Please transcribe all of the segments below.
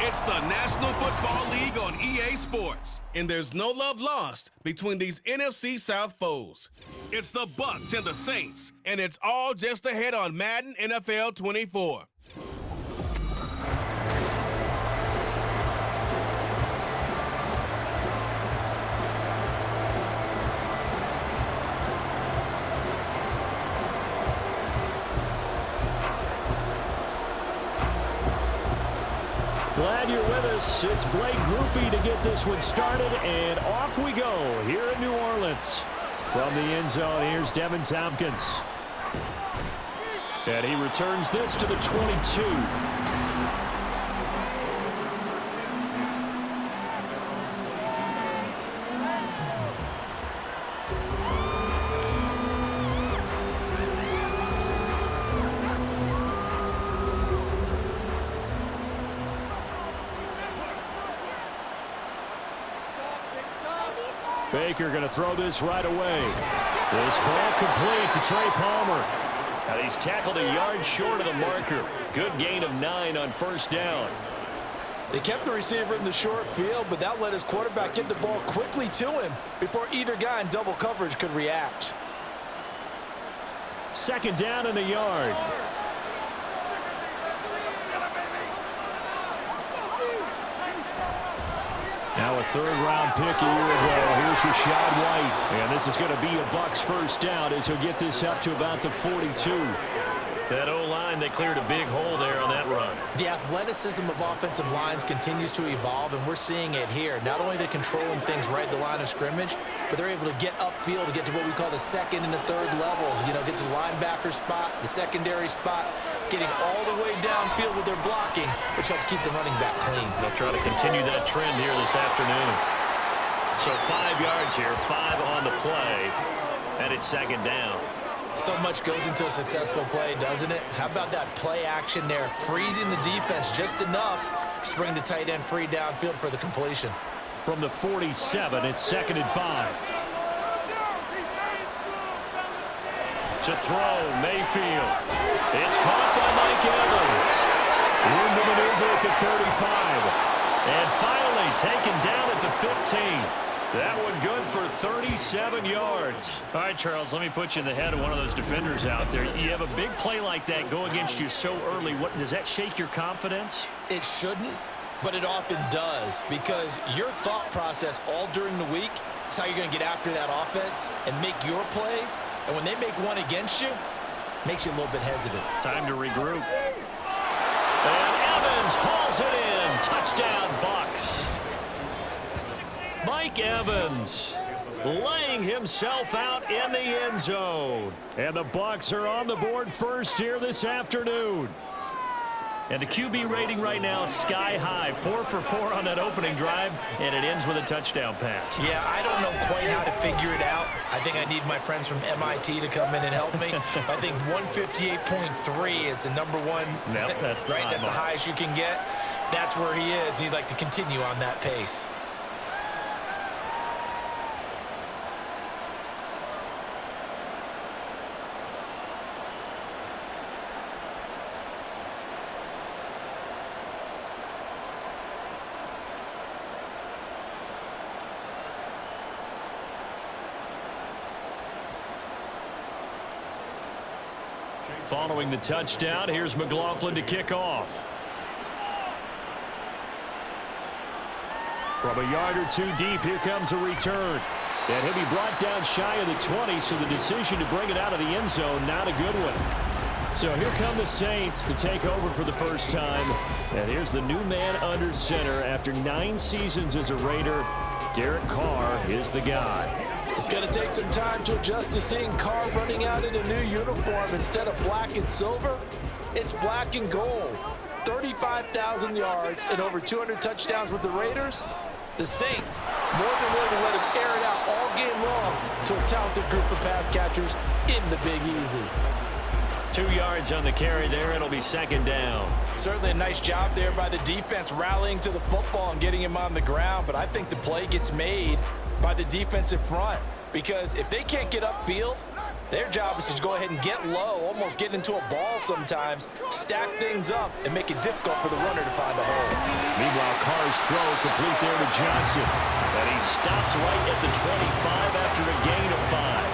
It's the National Football League on EA Sports, and there's no love lost between these NFC South foes. It's the Bucs and the Saints, and it's all just ahead on Madden NFL 24. Glad you're with us. It's Blake Groupie to get this one started, and off we go here in New Orleans. From the end zone, here's Devin Tompkins. And he returns this to the 22. Baker going to throw this right away. This ball complete to Trey Palmer. Now he's tackled a yard short of the marker. Good gain of 9 on first down. They kept the receiver in the short field, but that let his quarterback get the ball quickly to him before either guy in double coverage could react. Second down in the yard. Now a third-round pick a year ago. Here's Rashad White. And this is going to be a Bucs first down as he'll get this up to about the 42. That O-line, they cleared a big hole there on that run. The athleticism of offensive lines continues to evolve, and we're seeing it here. Not only are they controlling things right at the line of scrimmage, but they're able to get upfield to get to what we call the second and the third levels. You know, get to the linebacker spot, the secondary spot, getting all the way downfield with their blocking, which helps keep the running back clean. They'll try to continue that trend here this afternoon. So 5 yards here, 5 on the play, and it's second down. So much goes into a successful play, doesn't it? How about that play action there, freezing the defense just enough to bring the tight end free downfield for the completion. From the 47, it's second and 5. To throw, Mayfield. It's caught by Mike Evans. Room to maneuver at the 35. And finally taken down at the 15. That one good for 37 yards. All right, Charles, let me put you in the head of one of those defenders out there. You have a big play like that go against you so early. What does that shake your confidence? It shouldn't, but it often does, because your thought process all during the week is how you're going to get after that offense and make your plays. And when they make one against you, it makes you a little bit hesitant. Time to regroup. And Evans hauls it in. Touchdown, Bucs. Mike Evans laying himself out in the end zone. And the Bucs are on the board first here this afternoon. And the QB rating right now is sky high. 4 for 4 on that opening drive, and it ends with a touchdown pass. Yeah, I don't know quite how to figure it out. I think I need my friends from MIT to come in and help me. I think 158.3 is the number one. Yep, that's the right. That's the highest you can get. That's where he is. He'd like to continue on that pace. Following the touchdown, here's McLaughlin to kick off. From a yard or two deep, here comes a return. And he'll be brought down shy of the 20, so the decision to bring it out of the end zone, not a good one. So here come the Saints to take over for the first time. And here's the new man under center. After 9 seasons as a Raider, Derek Carr is the guy. It's going to take some time to adjust to seeing Carr running out in a new uniform. Instead of black and silver, it's black and gold. 35,000 yards and over 200 touchdowns with the Raiders. The Saints more than willing to let him air it out all game long to a talented group of pass catchers in the Big Easy. 2 yards on the carry there. It'll be second down. Certainly a nice job there by the defense rallying to the football and getting him on the ground, but I think the play gets made by the defensive front, because if they can't get upfield, Their job is to go ahead and get low, almost get into a ball sometimes, stack things up, and make it difficult for the runner to find a hole. Meanwhile, Carr's throw complete there to Johnson. And he stopped right at the 25 after a gain of 5.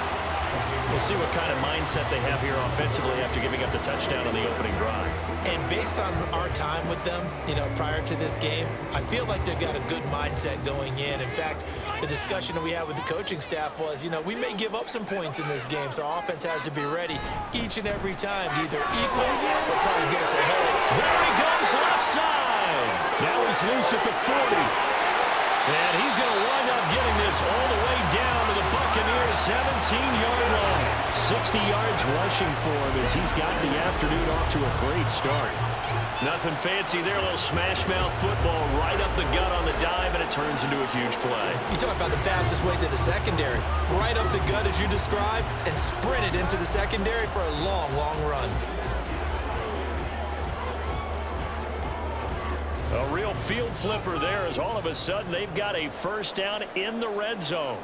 We'll see what kind of mindset they have here offensively after giving up the touchdown on the opening drive. And based on our time with them, prior to this game, I feel like they've got a good mindset going in. In fact, the discussion that we had with the coaching staff was, we may give up some points in this game, so our offense has to be ready each and every time to either equal or try to get us ahead. There he goes left side. Now he's loose at the 40. And he's going to wind up getting this all the way down to the Buccaneers' 17-yard line. 60 yards rushing for him as he's got the afternoon off to a great start. Nothing fancy there, a little smash-mouth football right up the gut on the dive, and it turns into a huge play. You talk about the fastest way to the secondary. Right up the gut as you described, and sprinted into the secondary for a long, long run. A real field flipper there as all of a sudden they've got a first down in the red zone.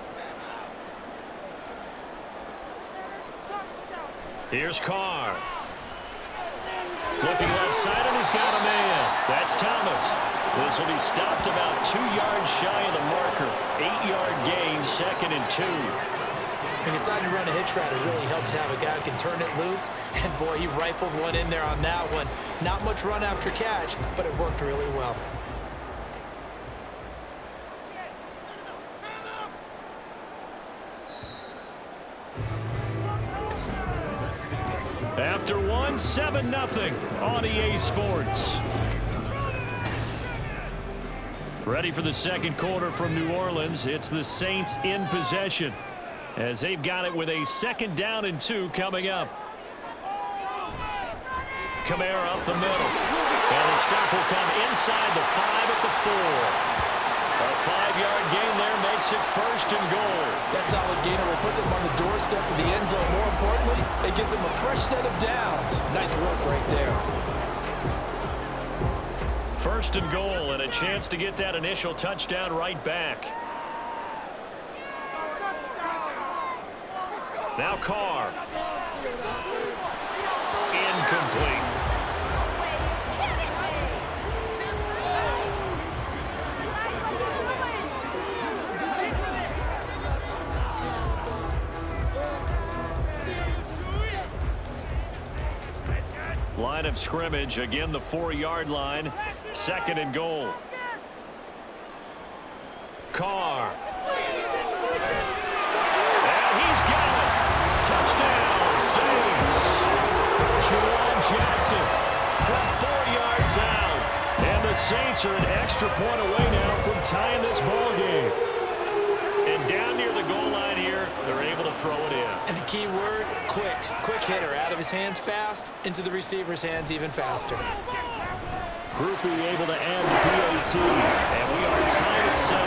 Here's Carr. Looking left side, and he's got a man. That's Thomas. This will be stopped about 2 yards shy of the marker. 8-yard gain, 2nd and 2. He decided to run a hitch route. It really helped to have a guy who can turn it loose. And, boy, he rifled one in there on that one. Not much run after catch, but it worked really well. After one, 7-0 on EA Sports. Ready for the second quarter from New Orleans. It's the Saints in possession, as they've got it with a 2nd down and 2 coming up. Kamara up the middle. And the stop will come inside the 5 at the 4. A 5-yard gain there makes it 1st and goal. That solid gainer will put them on the doorstep of the end zone. More importantly, it gives them a fresh set of downs. Nice work right there. 1st and goal, and a chance to get that initial touchdown right back. Now Carr. Incomplete. Line of scrimmage, again the 4-yard line. 2nd and goal. Carr. And he's got it. Touchdown, Saints. Juwan Johnson from 4 yards out. And the Saints are an extra point away now from tying this ball game. And down near the goal line here, they're able to throw it in. And the key word, quick. Quick hitter. Out of his hands fast, into the receiver's hands even faster. Groupie able to add the PAT. And we are tied at 7.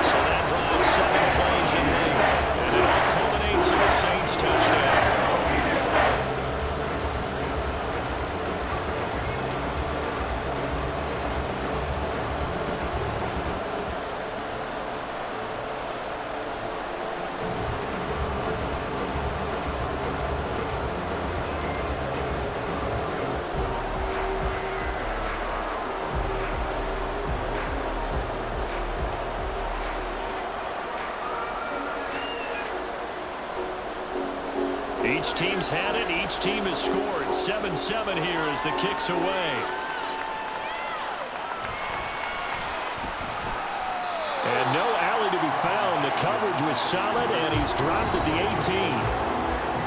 So that drives 7 plays in length. And it all culminates in a Saints touchdown. Each team's had it. Each team has scored. 7-7 here as the kick's away. And no alley to be found. The coverage was solid, and he's dropped at the 18.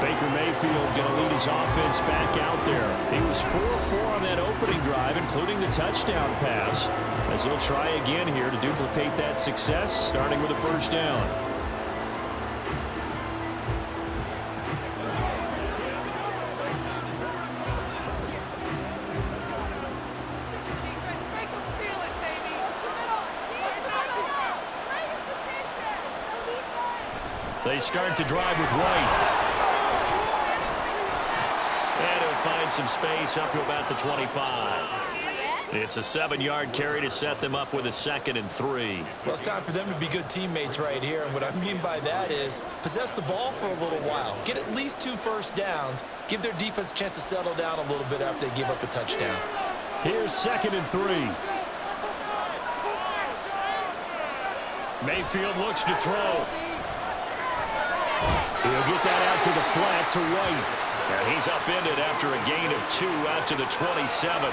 Baker Mayfield going to lead his offense back out there. He was 4-4 on that opening drive, including the touchdown pass, as he'll try again here to duplicate that success, starting with a 1st down. They start the drive with White. And he'll find some space up to about the 25. It's a 7-yard carry to set them up with a 2nd and 3. Well, it's time for them to be good teammates right here. And what I mean by that is possess the ball for a little while. Get at least 2 first downs. Give their defense a chance to settle down a little bit after they give up a touchdown. Here's 2nd and 3. Mayfield looks to throw. He'll get that out to the flat to White. And he's upended after a gain of 2 out to the 27.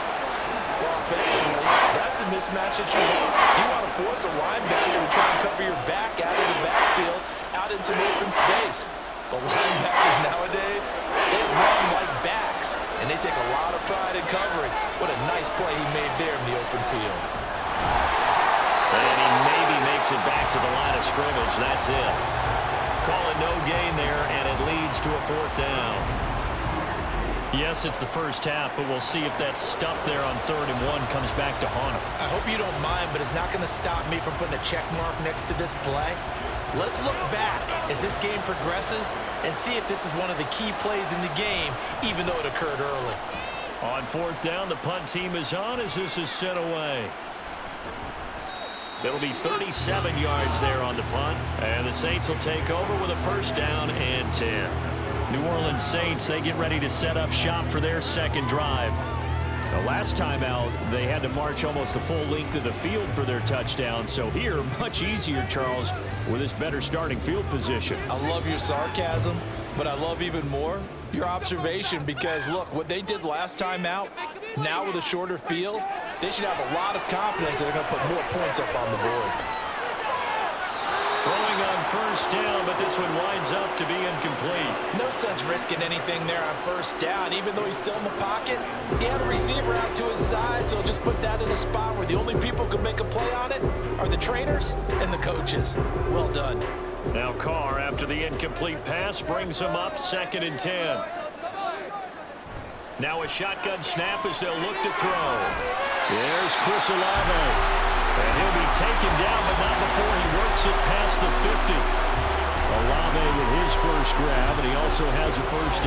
Well, offensively, that's a mismatch that you want. You want to force a linebacker to try and cover your back out of the backfield, out in some open space. But linebackers nowadays, they run like backs, and they take a lot of pride in covering. What a nice play he made there in the open field. And he maybe makes it back to the line of scrimmage. That's it. Call it no gain there, and it leads to a 4th down. Yes, it's the first half, but we'll see if that stuff there on 3rd and 1 comes back to haunt him. I hope you don't mind, but it's not going to stop me from putting a check mark next to this play. Let's look back as this game progresses and see if this is one of the key plays in the game, even though it occurred early. On 4th down, the punt team is on as this is sent away. It'll be 37 yards there on the punt, and the Saints will take over with a 1st down and 10. New Orleans Saints, they get ready to set up shop for their 2nd drive. The last time out, they had to march almost the full length of the field for their touchdown. So here, much easier, Charles, with this better starting field position. I love your sarcasm, but I love even more your observation because, look, what they did last time out, now with a shorter field, they should have a lot of confidence that they're going to put more points up on the board. Throwing on 1st down, but this one winds up to be incomplete. No sense risking anything there on 1st down. Even though he's still in the pocket, he had a receiver out to his side, so just put that in a spot where the only people who can make a play on it are the trainers and the coaches. Well done. Now Carr, after the incomplete pass, brings him up 2nd and 10. Now a shotgun snap as they'll look to throw. There's Chris Olave. And he'll be taken down, but not before he works it past the 50. Olave with his first grab, and he also has a 1st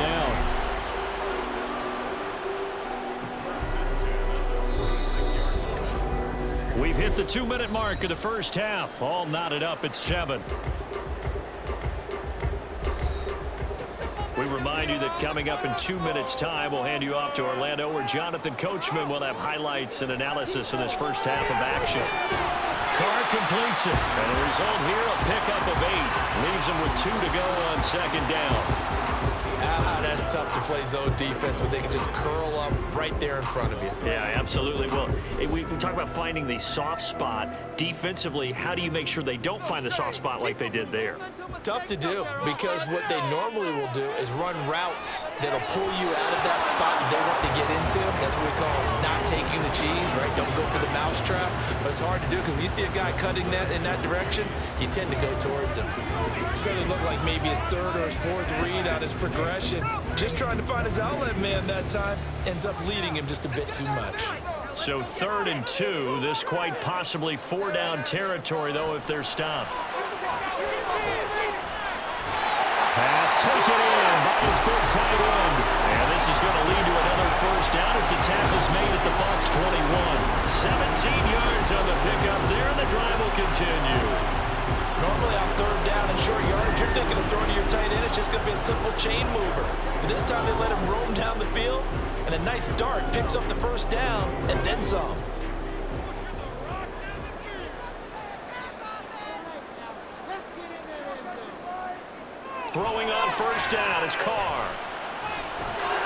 down. We've hit the 2-minute mark of the first half. All knotted up at 7. We remind you that coming up in 2 minutes' time, we'll hand you off to Orlando, where Jonathan Coachman will have highlights and analysis in this first half of action. Carr completes it, and the result here, a pickup of 8. Leaves him with 2 to go on 2nd down. That's tough to play zone defense when they can just curl up right there in front of you. Yeah, absolutely. Well, we talk about finding the soft spot. Defensively, how do you make sure they don't find the soft spot like they did there? Tough to do, because what they normally will do is run routes that'll pull you out of that spot that they want to get into. That's what we call not taking the cheese, right? Don't go for the mousetrap. But it's hard to do because when you see a guy cutting that in that direction, you tend to go towards him. So it looked like maybe his 3rd or his 4th read on his progression. Just trying to find his outlet man that time. Ends up leading him just a bit too much. So 3rd and 2. This quite possibly 4-down territory, though, if they're stopped. Pass taken in by his big tight end. And this is going to lead to another 1st down as the tackle's made at the Bucs 21. 17 yards on the pickup there, and the drive will continue. Normally on 3rd down and short yardage, you're thinking of throwing to your tight end. It's just going to be a simple chain mover. But this time they let him roam down the field, and a nice dart picks up the 1st down and then some. Throwing on 1st down is Carr.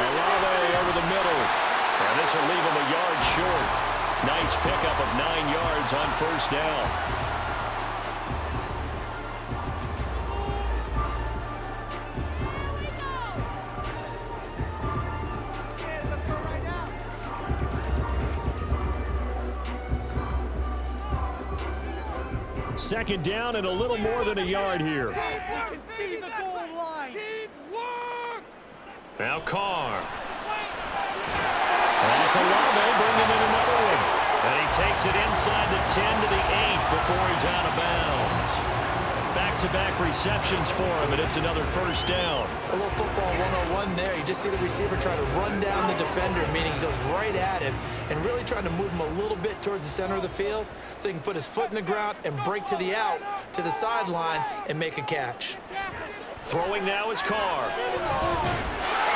Olave over the middle. And this will leave him a yard short. Nice pickup of 9 yards on 1st down. Second down and a little more than a yard here. Now Carr. That's Olave bringing in another one. And he takes it inside the 10 to the 8 before he's out of bounds. Back back-to-back receptions for him, and it's another first down. A little football 101 there. You just see the receiver try to run down the defender, meaning he goes right at him and really trying to move him a little bit towards the center of the field so he can put his foot in the ground and break to the out, to the sideline, and make a catch. Throwing now is Carr. Got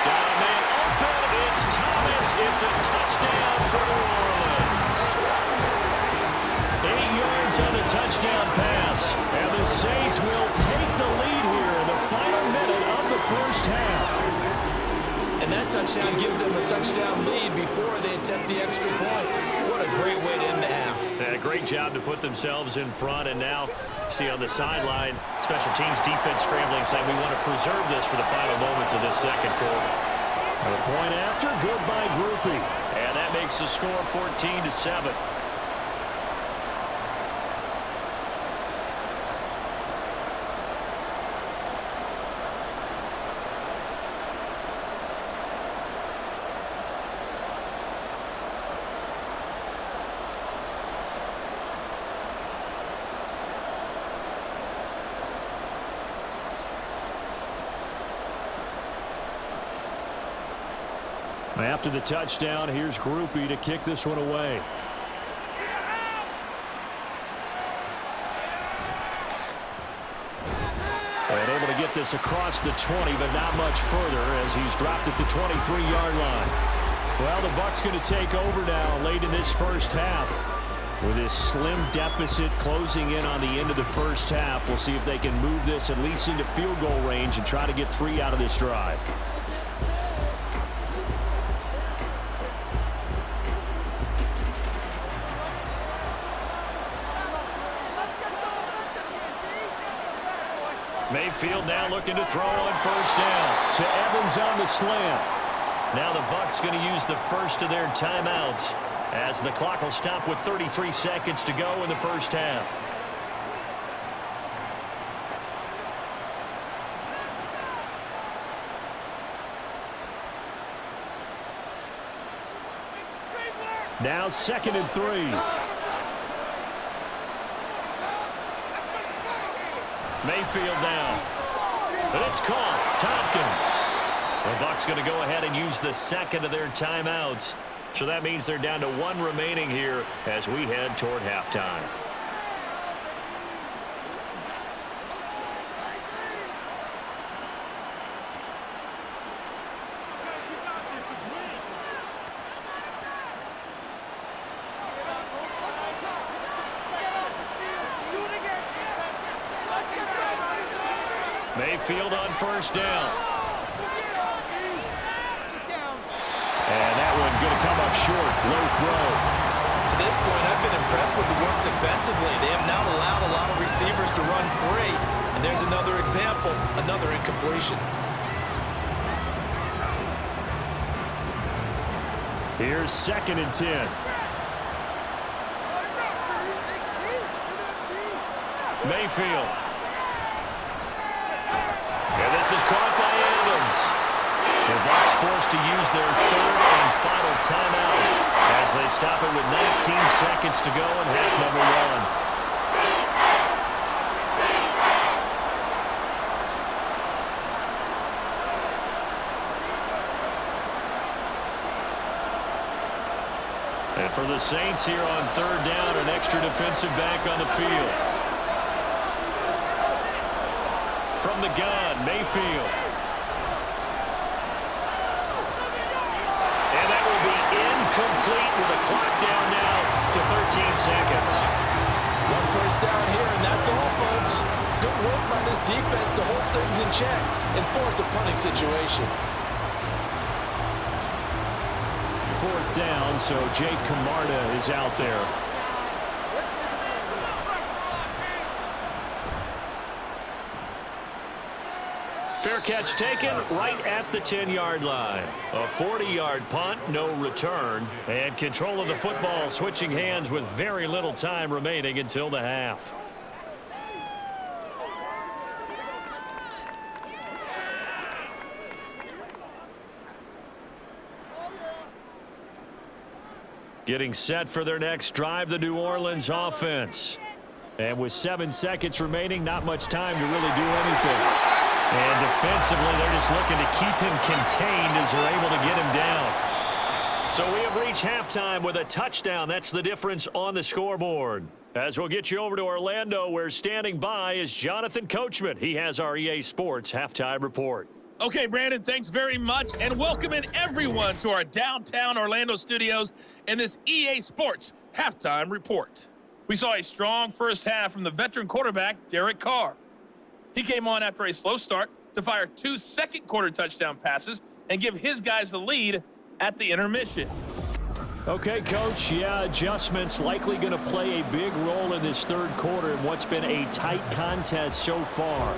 a man open. It's Thomas. It's a touchdown for New Orleans. 8 yards on the touchdown pass. And the Saints will take the lead here in the final minute of the first half. And that touchdown gives them a touchdown lead before they attempt the extra point. What a great way to end the half. Yeah, great job to put themselves in front. And now, see on the sideline, special teams defense scrambling, saying we want to preserve this for the final moments of this second quarter. A point after, good by Groupie. And that makes the score 14-7. After the touchdown, here's Groupie to kick this one away. And able to get this across the 20, but not much further as he's dropped at the 23-yard line. Well, the Bucs going to take over now late in this first half. With this slim deficit closing in on the end of the first half, we'll see if they can move this at least into field goal range and try to get 3 out of this drive. Mayfield now looking to throw on first down to Evans on the slant. Now the Bucs going to use the first of their timeouts as the clock will stop with 33 seconds to go in the first half. Now 2nd and 3. Mayfield down. And it's caught. Tompkins. The Bucs going to go ahead and use the second of their timeouts. So that means they're down to 1 remaining here as we head toward halftime. Mayfield on first down. And that one going to come up short. Low throw. To this point, I've been impressed with the work defensively. They have not allowed a lot of receivers to run free. And there's another example, another incompletion. Here's 2nd and 10. Mayfield. And this is caught by Evans. The Bucs forced to use their 3rd and final timeout as they stop it with 19 seconds to go in half number 1. And for the Saints here on 3rd down, an extra defensive back on the field. From the gun, Mayfield. And that will be incomplete with a clock down now to 13 seconds. 1 first down here, and that's all, folks. Good work by this defense to hold things in check and force a punting situation. 4th down, so Jake Camarda is out there. Fair catch taken right at the 10-yard line. A 40-yard punt, no return. And control of the football switching hands with very little time remaining until the half. Getting set for their next drive, the New Orleans offense. And with 7 seconds remaining, not much time to really do anything. And defensively, they're just looking to keep him contained as they're able to get him down. So we have reached halftime with a touchdown. That's the difference on the scoreboard. As we'll get you over to Orlando, where standing by is Jonathan Coachman. He has our EA Sports halftime report. Okay, Brandon, thanks very much, and welcoming everyone to our downtown Orlando studios in this EA Sports halftime report. We saw a strong first half from the veteran quarterback, Derek Carr. He came on after a slow start to fire 2 second-quarter touchdown passes and give his guys the lead at the intermission. Okay, Coach, adjustments likely going to play a big role in this third quarter in what's been a tight contest so far.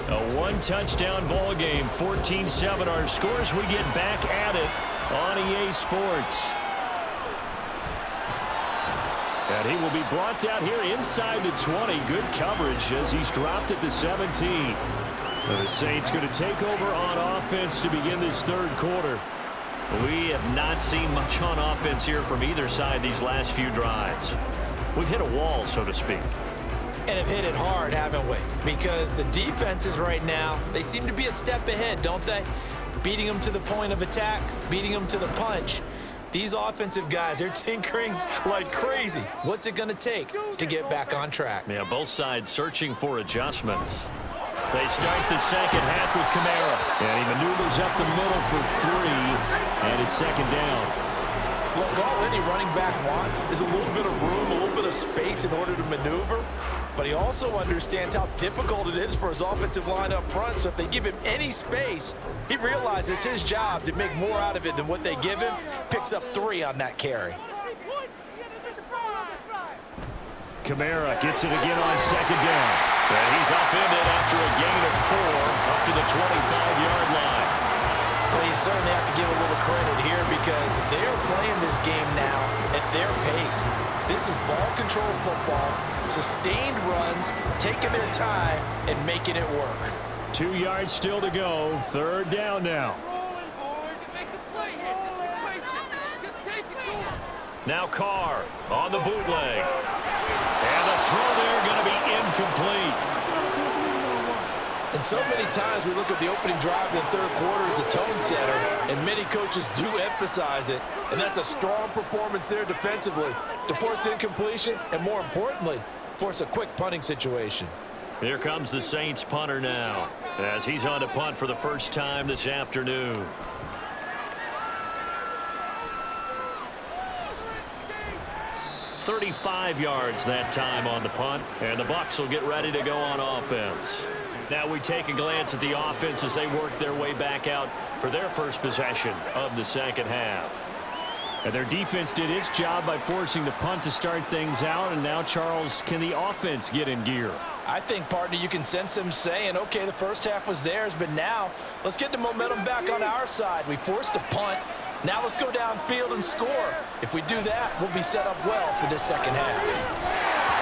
A one-touchdown ball game, 14-7 our scores. We get back at it on EA Sports. And he will be brought down here inside the 20. Good coverage as he's dropped at the 17. And the Saints going to take over on offense to begin this third quarter. We have not seen much on offense here from either side these last few drives. We've hit a wall, so to speak. And have hit it hard, haven't we? Because the defenses right now, they seem to be a step ahead, don't they? Beating them to the point of attack, beating them to the punch. These offensive guys, they're tinkering like crazy. What's it going to take to get back on track? Yeah, both sides searching for adjustments. They start the second half with Kamara. And he maneuvers up the middle for 3, and it's second down. Look, all any running back wants is a little bit of room, a little bit of space in order to maneuver. But he also understands how difficult it is for his offensive line up front. So if they give him any space, he realizes his job to make more out of it than what they give him. Picks up 3 on that carry. Kamara gets it again on second down. And he's upended after a gain of 4 up to the 25-yard line. Well, you certainly have to give a little credit here because they're playing this game now at their pace. This is ball control football, sustained runs, taking their time and making it work. 2 yards still to go. Third down now. Now Carr on the bootleg. And the throw there going to be incomplete. And so many times we look at the opening drive in the third quarter as a tone setter, and many coaches do emphasize it. And that's a strong performance there defensively to force incompletion and, more importantly, force a quick punting situation. Here comes the Saints punter now as he's on to punt for the first time this afternoon. "35 yards that time on the punt, and the Bucs will get ready to go on offense. Now we take a glance at the offense as they work their way back out for their first possession of the second half. And their defense did its job by forcing the punt to start things out. And now, Charles, can the offense get in gear? I think, partner, you can sense them saying, okay, the first half was theirs, but now let's get the momentum back on our side. We forced a punt. Now let's go downfield and score. If we do that, we'll be set up well for this second half.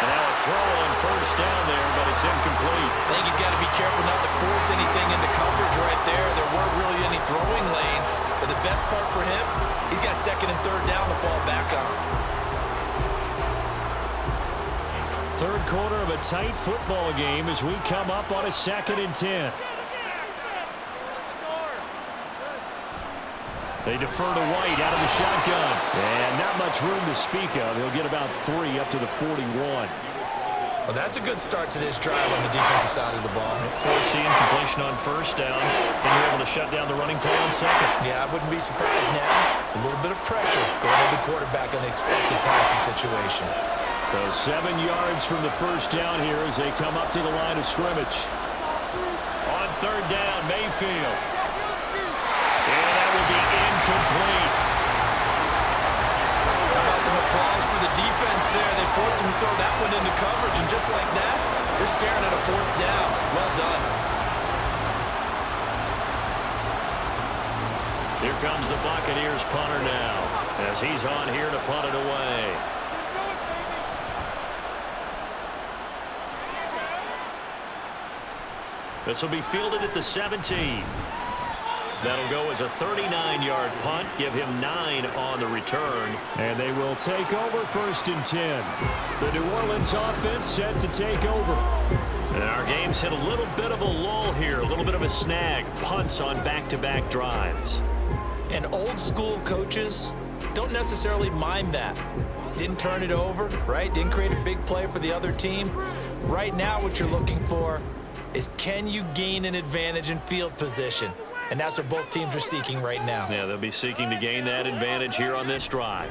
And now a throw on first down there, but it's incomplete. I think he's got to be careful not to force anything into coverage right there. There weren't really any throwing lanes, but the best part for him, he's got second and third down to fall back on. Third quarter of a tight football game as we come up on a 2nd and 10. They defer to White out of the shotgun. And not much room to speak of. He'll get about 3 up to the 41. Well, that's a good start to this drive on the defensive side of the ball. Forcing completion on first down. And you're able to shut down the running play on second. Yeah, I wouldn't be surprised now. A little bit of pressure going to the quarterback in an expected passing situation. So 7 yards from the first down here as they come up to the line of scrimmage. On third down, Mayfield. incomplete. How about some applause for the defense there? They forced him to throw that one into coverage, and just like that, they're staring at a 4th down. Well done. Here comes the Buccaneers punter now, as he's on here to punt it away. This will be fielded at the 17. That'll go as a 39-yard punt, give him 9 on the return. And they will take over 1st and 10. The New Orleans offense set to take over. And our game's hit a little bit of a lull here, a little bit of a snag. Punts on back-to-back drives. And old school coaches don't necessarily mind that. Didn't turn it over, right? Didn't create a big play for the other team. Right now what you're looking for is, can you gain an advantage in field position? And that's what both teams are seeking right now. Yeah, they'll be seeking to gain that advantage here on this drive.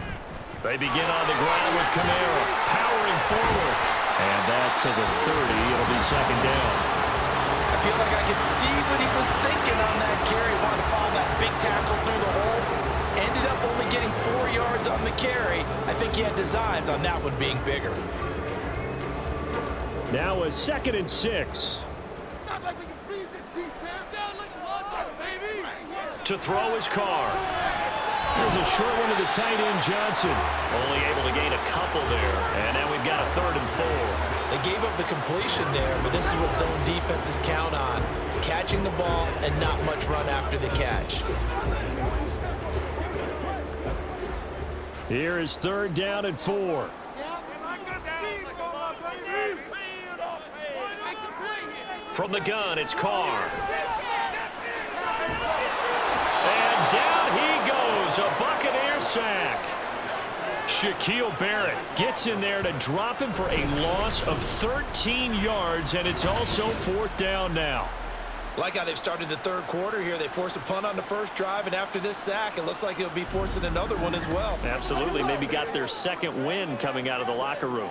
They begin on the ground with Kamara powering forward. And that to the 30. It'll be 2nd down. I feel like I could see what he was thinking on that carry. Wanted to follow that big tackle through the hole. Ended up only getting 4 yards on the carry. I think he had designs on that one being bigger. Now a 2nd and 6. To throw his car. There's a short one to the tight end, Johnson. Only able to gain a couple there. And now we've got a 3rd and 4. They gave up the completion there, but this is what zone defenses count on. Catching the ball and not much run after the catch. Here is 3rd down and 4. From the gun, it's Carr. And down he goes, a Buccaneer sack. Shaquille Barrett gets in there to drop him for a loss of 13 yards, and it's also 4th down now. Like how they've started the 3rd quarter here. They force a punt on the 1st drive, and after this sack, it looks like they'll be forcing another one as well. Absolutely. Maybe got their 2nd win coming out of the locker room.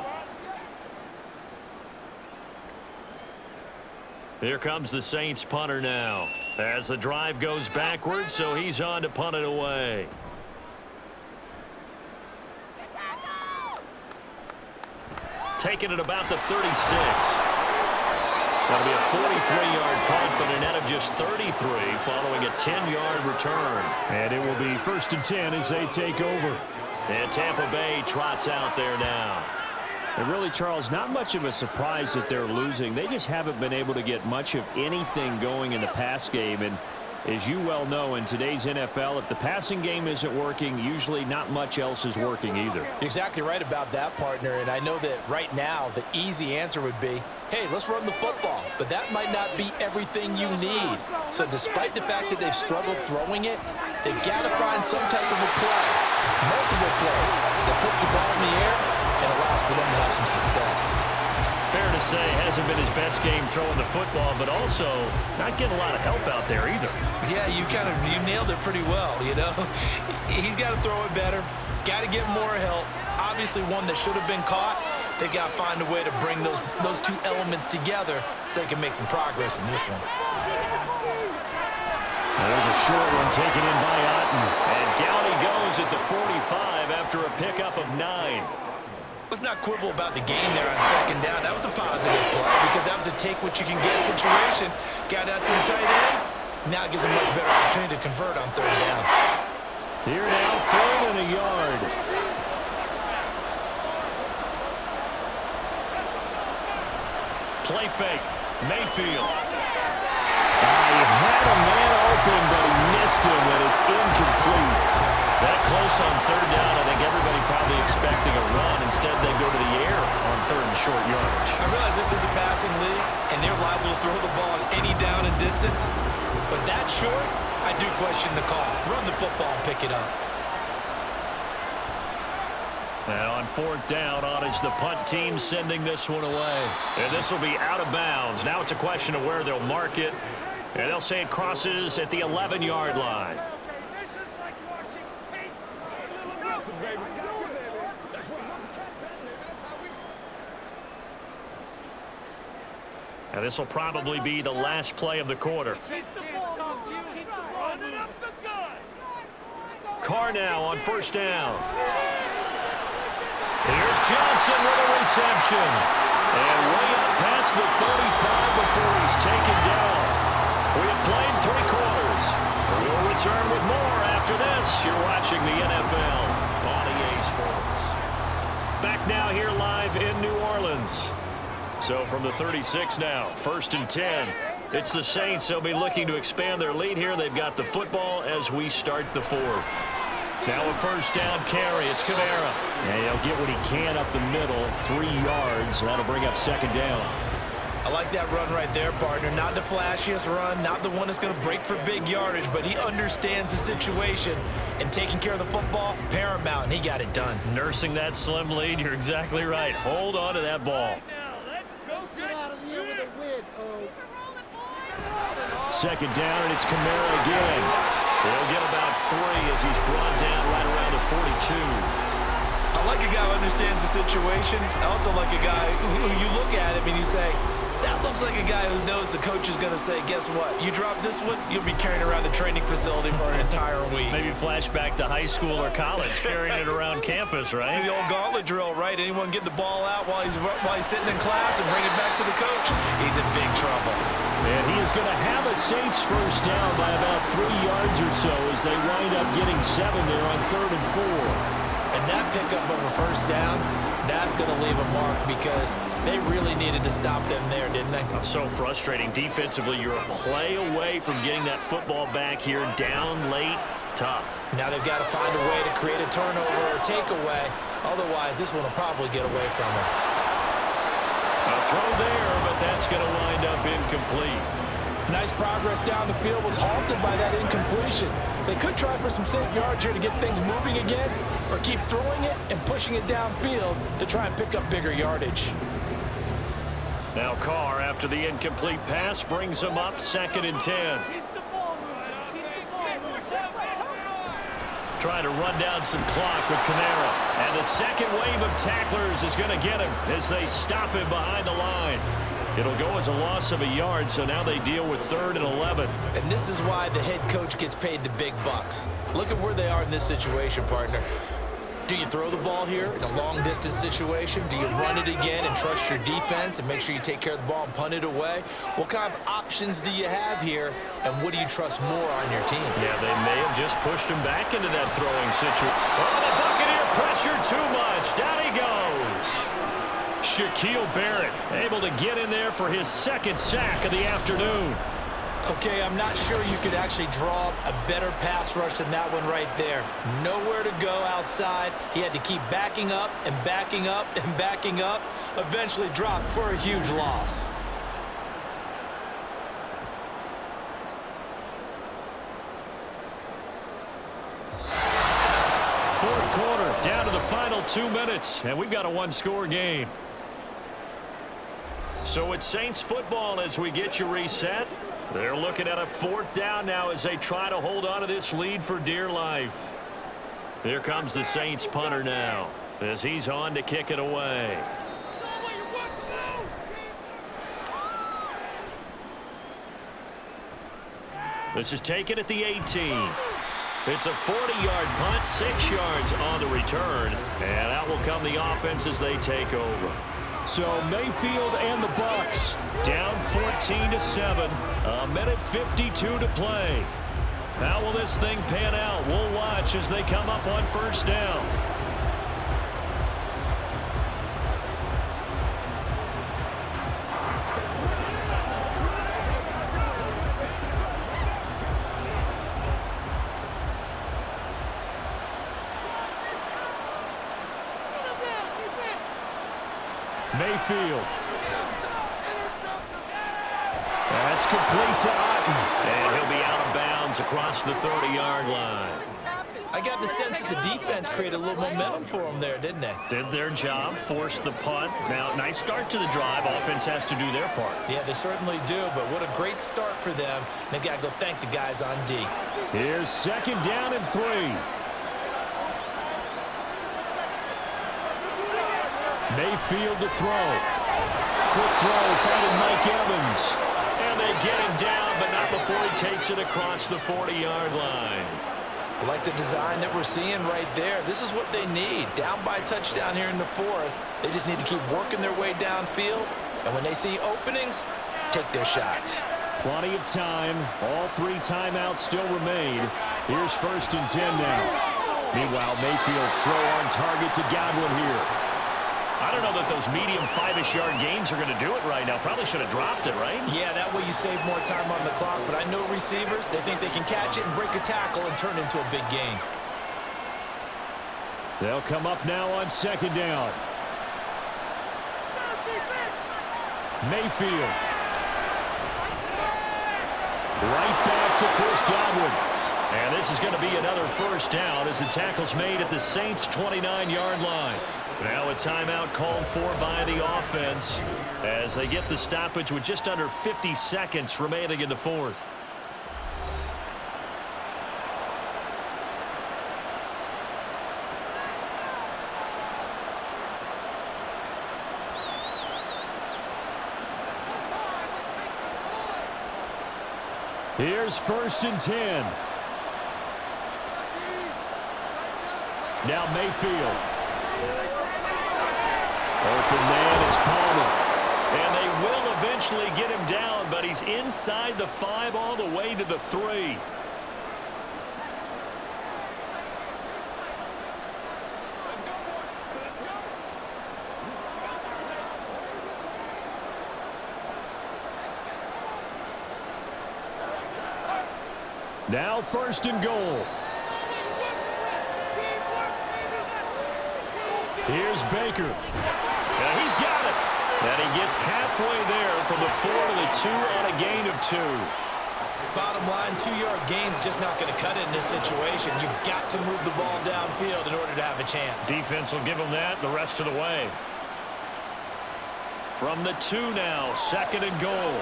Here comes the Saints punter now. As the drive goes backwards, so he's on to punt it away. Taking it about the 36. That'll be a 43-yard punt, but a net of just 33 following a 10-yard return. And it will be 1st and 10 as they take over. And Tampa Bay trots out there now. And really, Charles, not much of a surprise that they're losing. They just haven't been able to get much of anything going in the pass game. And as you well know, in today's NFL, if the passing game isn't working, usually not much else is working either. You're exactly right about that, partner. And I know that right now the easy answer would be, hey, let's run the football. But that might not be everything you need. So despite the fact that they've struggled throwing it, they've got to find some type of a play, multiple plays, that puts the ball in the air and allows for them to have some success. Fair to say, hasn't been his best game throwing the football, but also not getting a lot of help out there either. Yeah, you nailed it pretty well, you know. He's got to throw it better, got to get more help. Obviously one that should have been caught. They've got to find a way to bring those two elements together so they can make some progress in this one. There's a short one taken in by Otten. And down he goes at the 45 after a pickup of 9. Let's not quibble about the game there on 2nd down. That was a positive play because that was a take-what-you-can-get situation. Got out to the tight end. Now it gives a much better opportunity to convert on 3rd down. Here now, 3rd and a yard. Play fake. Mayfield. He had a man open, but he missed him, and it's incomplete. That close on 3rd down, I think everybody probably expecting a run. Instead, they go to the air on 3rd and short yardage. I realize this is a passing league, and they're liable to throw the ball on any down and distance. But that short, I do question the call. Run the football and pick it up. Now on 4th down, on is the punt team sending this one away. And this will be out of bounds. Now it's a question of where they'll mark it. And they'll say it crosses at the 11-yard line. And this will probably be the last play of the quarter. Carr now on first down. Here's Johnson with a reception. And way up past the 35 before he's taken down. We have played 3 quarters. We'll return with more after this. You're watching the NFL on EA Sports. Back now here live in New Orleans. So from the 36 now, 1st and 10. It's the Saints. They'll be looking to expand their lead here. They've got the football as we start the 4th. Now a first down carry. It's Kamara. And he'll get what he can up the middle, 3 yards. That'll bring up 2nd down. I like that run right there, partner. Not the flashiest run, not the one that's going to break for big yardage, but he understands the situation, and taking care of the football, paramount, and he got it done. Nursing that slim lead, you're exactly right. Hold on to that ball. Get out of here with a win, 2nd down, and it's Kamara again. He'll get about 3 as he's brought down right around the 42. I like a guy who understands the situation. I also like a guy who you look at him and you say, that looks like a guy who knows the coach is going to say, guess what? You drop this one, you'll be carrying around the training facility for an entire week. Maybe flashback to high school or college, carrying it around campus, right? The old gauntlet drill, right? Anyone get the ball out while he's sitting in class and bring it back to the coach? He's in big trouble. And he is going to have a Saints first down by about 3 yards or so as they wind up getting 7 there on 3rd and 4. And that pickup of a first down, that's going to leave a mark because they really needed to stop them there, didn't they? So frustrating. Defensively, you're a play away from getting that football back here down late. Tough. Now they've got to find a way to create a turnover or takeaway. Otherwise, this one will probably get away from them. A throw there, but that's going to wind up incomplete. Nice progress down the field was halted by that incompletion. They could try for some safe yards here to get things moving again, or keep throwing it and pushing it downfield to try and pick up bigger yardage. Now Carr, after the incomplete pass, brings him up 2nd and 10. Trying to run down some clock with Kamara. And the second wave of tacklers is going to get him as they stop him behind the line. It'll go as a loss of a yard, so now they deal with 3rd and 11. And this is why the head coach gets paid the big bucks. Look at where they are in this situation, partner. Do you throw the ball here in a long-distance situation? Do you run it again and trust your defense and make sure you take care of the ball and punt it away? What kind of options do you have here, and what do you trust more on your team? Yeah, they may have just pushed him back into that throwing situation. Oh, the Buccaneer pressure too much. Down he goes. Shaquille Barrett able to get in there for his 2nd sack of the afternoon. Okay, I'm not sure you could actually draw up a better pass rush than that one right there. Nowhere to go outside. He had to keep backing up and backing up and backing up. Eventually dropped for a huge loss. Fourth quarter, down to the final 2 minutes, and we've got a 1-score game. So it's Saints football as we get you reset. They're looking at a 4th down now as they try to hold on to this lead for dear life. Here comes the Saints punter now as he's on to kick it away. This is taken at the 18. It's a 40-yard punt, 6 yards on the return, and out will come the offense as they take over. So Mayfield and the Bucs down 14-7. A minute 52 to play. How will this thing pan out? We'll watch as they come up on first down. Mayfield. That's complete to Otten. And he'll be out of bounds across the 30-yard line. I got the sense that the defense created a little momentum for them there, didn't they? Did their job, forced the punt. Now, nice start to the drive. Offense has to do their part. Yeah, they certainly do, but what a great start for them. They've got to go thank the guys on D. Here's 2nd down and 3. Mayfield to throw. Quick throw, finding Mike Evans. And they get him down, but not before he takes it across the 40-yard line. I like the design that we're seeing right there. This is what they need. Down by a touchdown here in the fourth. They just need to keep working their way downfield. And when they see openings, take their shots. Plenty of time. All 3 timeouts still remain. Here's 1st and 10 now. Meanwhile, Mayfield's throw on target to Godwin here. I don't know that those medium 5-ish yard gains are going to do it right now. Probably should have dropped it, right? Yeah, that way you save more time on the clock. But I know receivers, they think they can catch it and break a tackle and turn it into a big gain. They'll come up now on 2nd down. Mayfield. Right back to Chris Godwin. And this is going to be another 1st down as the tackle's made at the Saints' 29-yard line. Now a timeout called for by the offense as they get the stoppage with just under 50 seconds remaining in the 4th. Here's 1st and 10. Now Mayfield. Open man, it's Palmer. And they will eventually get him down, but he's inside the 5 all the way to the 3. Now 1st and goal. Here's Baker. Now he's got it. And he gets halfway there from the 4 to the 2 on a gain of 2. Bottom line, 2-yard gain's just not going to cut it in this situation. You've got to move the ball downfield in order to have a chance. Defense will give them that the rest of the way. From the 2 now, 2nd and goal.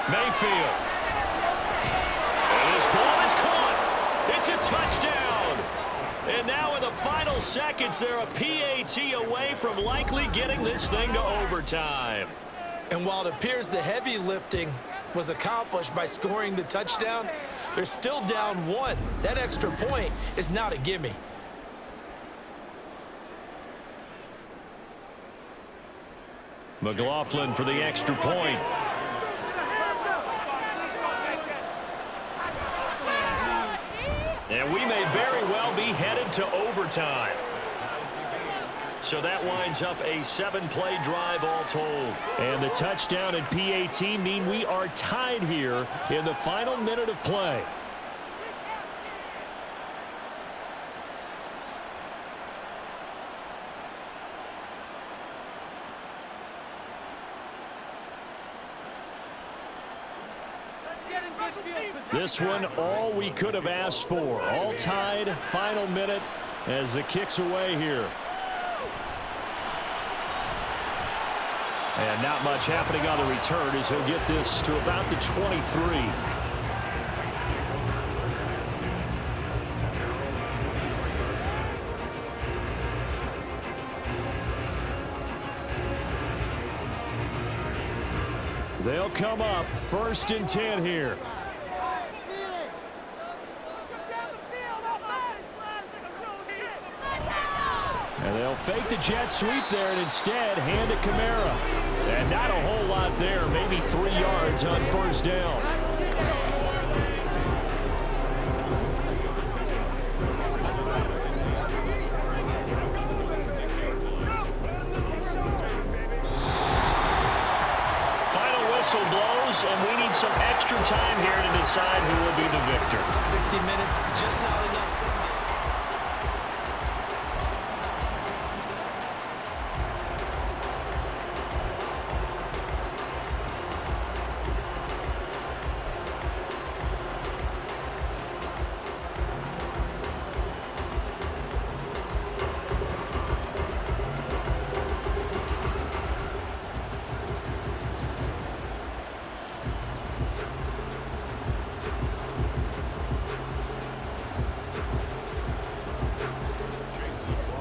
Mayfield. And this ball is caught. It's a touchdown. And now in the final seconds, they're a PAT away from likely getting this thing to overtime. And while it appears the heavy lifting was accomplished by scoring the touchdown, they're still down 1. That extra point is not a gimme. McLaughlin for the extra point. And we may very well be headed to overtime. So that winds up a 7-play drive all told. And the touchdown and PAT mean we are tied here in the final minute of play. This one, all we could have asked for. All tied, final minute as the kick's away here. And not much happening on the return as he'll get this to about the 23. They'll come up 1st and 10 here. And they'll fake the jet sweep there and instead hand it Kamara. And not a whole lot there, maybe 3 yards on 1st down. Final whistle blows, and we need some extra time here to decide who will be the victor. 60 minutes, just not enough.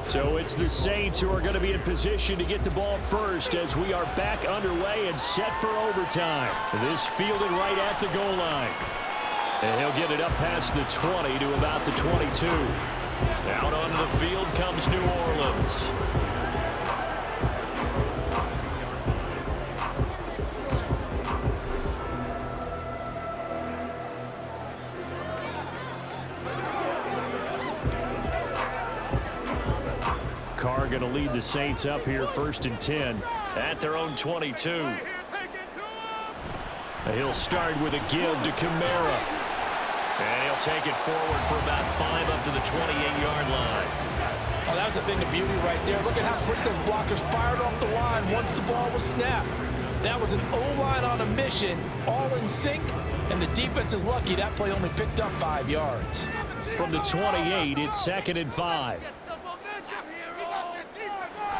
So it's the Saints who are going to be in position to get the ball first as we are back underway and set for overtime. This fielded right at the goal line. And he'll get it up past the 20 to about the 22. Out onto the field comes New Orleans. Carr going to lead the Saints up here 1st and 10 at their own 22. He'll start with a give to Kamara. And he'll take it forward for about 5 up to the 28-yard line. Oh, that was a thing of beauty right there. Look at how quick those blockers fired off the line once the ball was snapped. That was an O-line on a mission, all in sync, and the defense is lucky that play only picked up 5 yards. From the 28, it's 2nd and 5.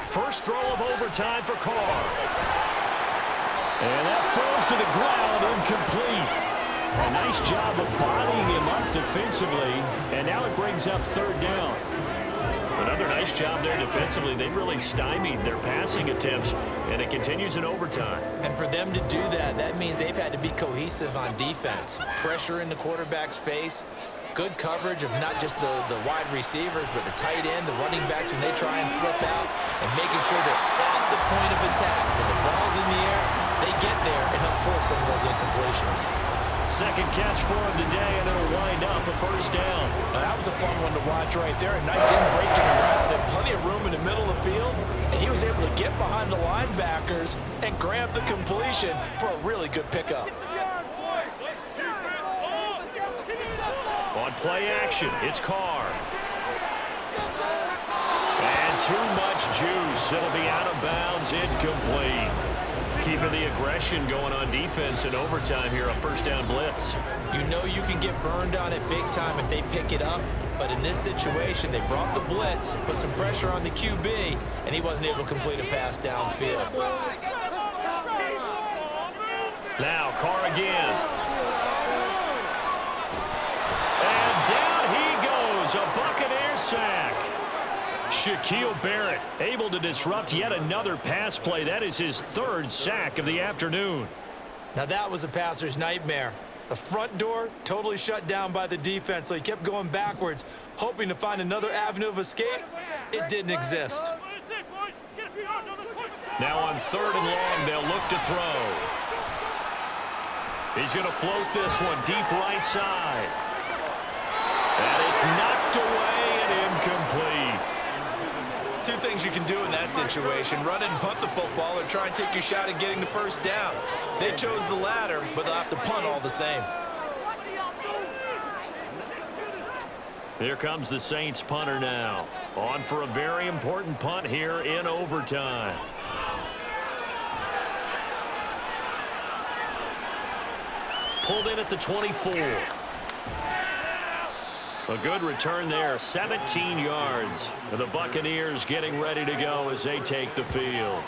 First throw of overtime for Carr. And that falls to the ground, incomplete. A nice job of bodying him up defensively, and now it brings up 3rd down. Another nice job there defensively. They really stymied their passing attempts, and it continues in overtime. And for them to do that, that means they've had to be cohesive on defense. Pressure in the quarterback's face, good coverage of not just the wide receivers, but the tight end, the running backs when they try and slip out, and making sure they're at the point of attack. When the ball's in the air, they get there and help force some of those incompletions. Second catch for him today, and it'll wind up a 1st down. Now, that was a fun one to watch right there. A nice in-breaking route and plenty of room in the middle of the field. And he was able to get behind the linebackers and grab the completion for a really good pickup. On play action, it's Carr. And too much juice. It'll be out of bounds, incomplete. Keeping the aggression going on defense in overtime here, a 1st down blitz. You know you can get burned on it big time if they pick it up, but in this situation, they brought the blitz, put some pressure on the QB, and he wasn't able to complete a pass downfield. Now Carr again. And down he goes, a Buccaneers sack. Shaquille Barrett able to disrupt yet another pass play. That is his 3rd sack of the afternoon. Now that was a passer's nightmare. The front door totally shut down by the defense, so he kept going backwards, hoping to find another avenue of escape. It didn't exist. Now on 3rd and long, they'll look to throw. He's going to float this one deep right side. And it's knocked away and incomplete. 2 things you can do in that situation: run and punt the football, or try and take your shot at getting the 1st down. They chose the latter, but they'll have to punt all the same. Here comes the Saints punter now. On for a very important punt here in overtime. Pulled in at the 24. A good return there, 17 yards. And the Buccaneers getting ready to go as they take the field.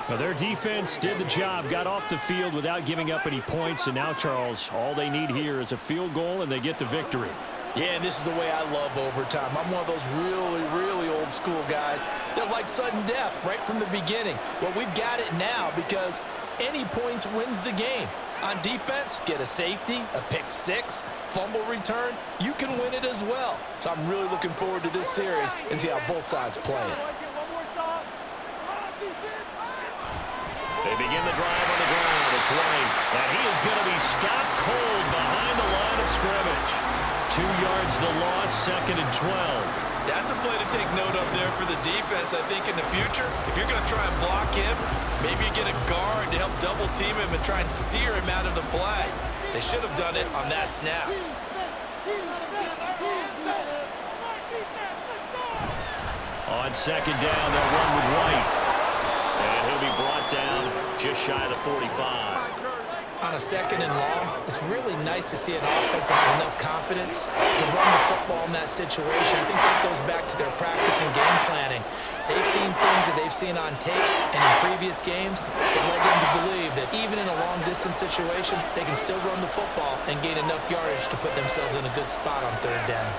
Well, their defense did the job, got off the field without giving up any points. And now, Charles, all they need here is a field goal, and they get the victory. Yeah, and this is the way I love overtime. I'm one of those really, really old school guys that like sudden death right from the beginning. Well, we've got it now because any points wins the game. On defense, get a safety, a pick 6, fumble return, you can win it as well. So I'm really looking forward to this series and see how both sides play it. They begin the drive on the ground. It's White, and he is going to be stopped cold behind the line of scrimmage. 2 yards the loss, 2nd and 12. That's a play to take note of there for the defense. I think in the future, if you're going to try and block him, maybe you get a guard to help double team him and try and steer him out of the play. They should have done it on that snap. On 2nd down, they'll run with White. And he'll be brought down just shy of the 45. On a 2nd and long, it's really nice to see an offense that has enough confidence to run the football in that situation. I think that goes back to their practice and game planning. They've seen things that they've seen on tape and in previous games that led them to believe that even in a long-distance situation, they can still run the football and gain enough yardage to put themselves in a good spot on 3rd down.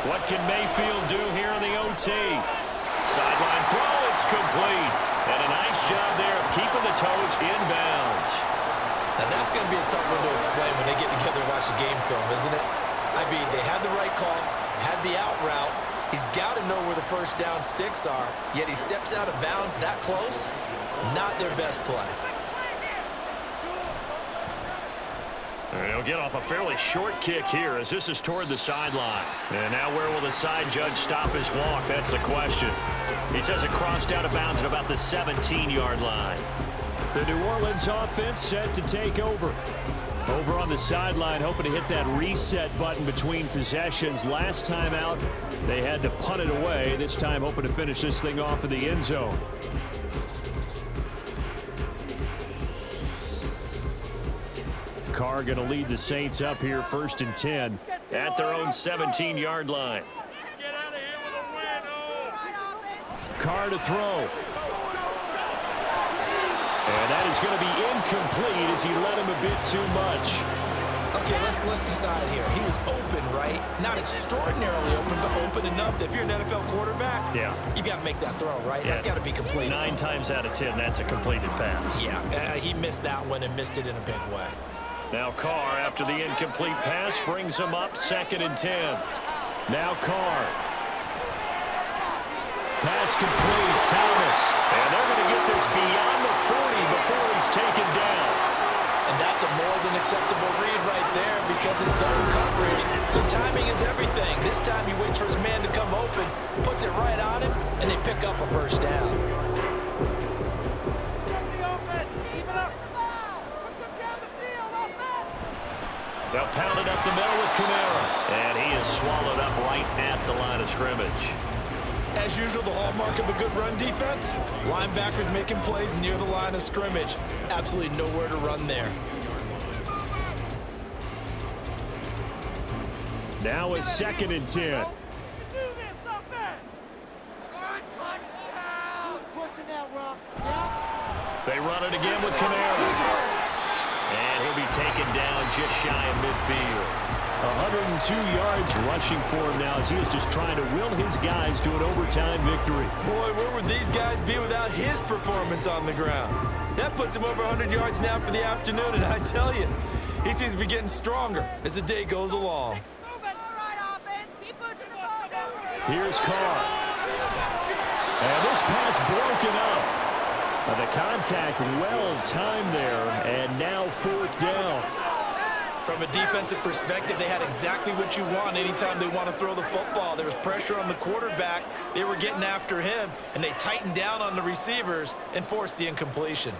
What can Mayfield do here in the OT? Sideline throw, it's complete. And a nice job there of keeping the toes inbounds. Now, that's going to be a tough one to explain when they get together and watch the game film, isn't it? I mean, they had the right call, had the out route. He's got to know where the first down sticks are, yet he steps out of bounds that close. Not their best play. He'll get off a fairly short kick here as this is toward the sideline. And now where will the side judge stop his walk? That's the question. He says it crossed out of bounds at about the 17-yard line. The New Orleans offense set to take over. Over on the sideline, hoping to hit that reset button between possessions. Last time out, they had to punt it away. This time, hoping to finish this thing off in the end zone. Carr going to lead the Saints up here, 1st and 10 at their own 17-yard line. Get out of here with a win, oh. Carr to throw. And that is going to be incomplete as he led him a bit too much. Okay, let's decide here. He was open, right? Not extraordinarily open, but open enough that if you're an NFL quarterback, you got to make that throw, right? That's got to be completed. 9 times out of 10, that's a completed pass. Yeah, he missed that one and missed it in a big way. Now Carr, after the incomplete pass, brings him up 2nd and 10. Now Carr. Pass complete, Thomas. And they're going to get this beyond the 40 before he's taken down. And that's a more than acceptable read right there because it's zone coverage. So timing is everything. This time he waits for his man to come open, puts it right on him, and they pick up a first down. They'll pound it up the middle with Kamara. And he is swallowed up right at the line of scrimmage. As usual, the hallmark of a good run defense, linebackers making plays near the line of scrimmage. Absolutely nowhere to run there. Now a 2nd and 10. They run it again with Kamara. And he'll be taken down just shy of midfield. 102 yards rushing for him now as he is just trying to will his guys to an overtime victory. Boy, where would these guys be without his performance on the ground? That puts him over 100 yards now for the afternoon, and I tell you, he seems to be getting stronger as the day goes along. Here's Carr. And this pass broken up. The contact well timed there, and now 4th down. From a defensive perspective, they had exactly what you want anytime they want to throw the football. There was pressure on the quarterback. They were getting after him, and they tightened down on the receivers and forced the incompletion.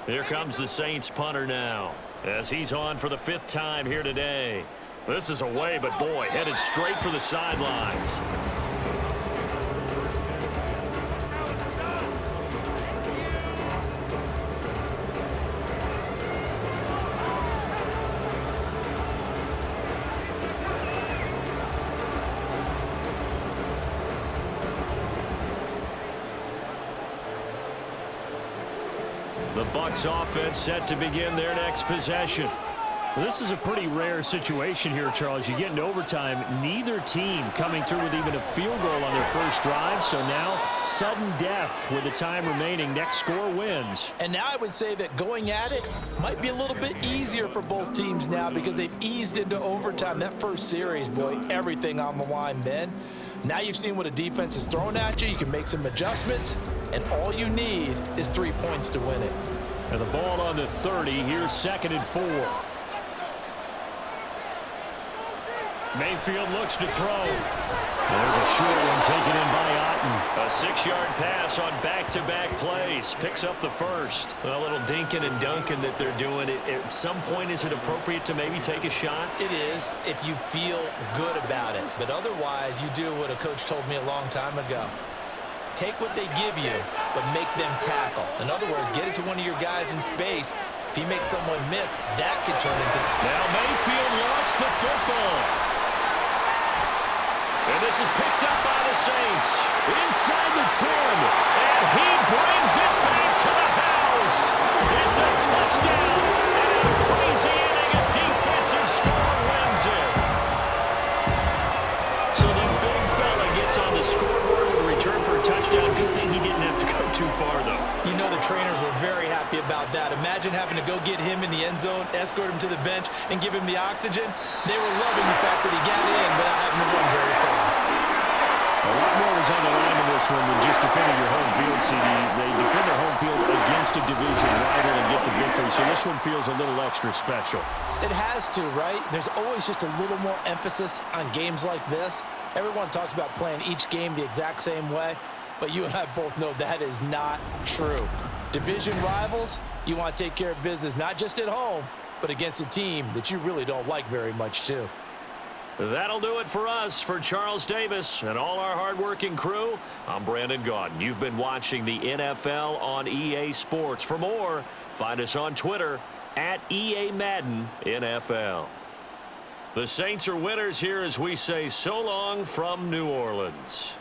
Here comes the Saints punter now as he's on for the 5th time here today. This is away, but boy, headed straight for the sidelines. The Bucs offense set to begin their next possession. Well, this is a pretty rare situation here, Charles. You get into overtime, neither team coming through with even a field goal on their first drive. So now, sudden death with the time remaining. Next score wins. And now I would say that going at it might be a little bit easier for both teams now because they've eased into overtime. That first series, boy, everything on the line, Ben. Now you've seen what a defense is throwing at you. You can make some adjustments, and all you need is 3 points to win it. And the ball on the 30. Here's 2nd and 4. Mayfield looks to throw. There's a short one taken in by Otten. A 6-yard pass on back-to-back plays. Picks up the first. A little dinking and dunking that they're doing. At some point, is it appropriate to maybe take a shot? It is if you feel good about it. But otherwise, you do what a coach told me a long time ago. Take what they give you, but make them tackle. In other words, get it to one of your guys in space. If you make someone miss, that could turn into... Now Mayfield lost the football. And this is picked up by the Saints. Inside the 10. And he brings it back to the house. It's a touchdown. And a crazy inning of defensive score wins it. So the big fella gets on the scoreboard with a return for a touchdown. Good thing he didn't have to go too far, though. You know, the trainers were very happy about that. Imagine having to go get him in the end zone, escort him to the bench, and give him the oxygen. They were loving the fact that he got in without having to run very far. A lot more was on the line in this one than just defending your home field, CD. They defend their home field against a division rival and get the victory, so this one feels a little extra special. It has to, right? There's always just a little more emphasis on games like this. Everyone talks about playing each game the exact same way, but you and I both know that is not true. Division rivals, you want to take care of business not just at home, but against a team that you really don't like very much too. That'll do it for us. For Charles Davis and all our hardworking crew, I'm Brandon Gaudin. You've been watching the NFL on EA Sports. For more, find us on Twitter at EA Madden NFL. The Saints are winners here as we say so long from New Orleans.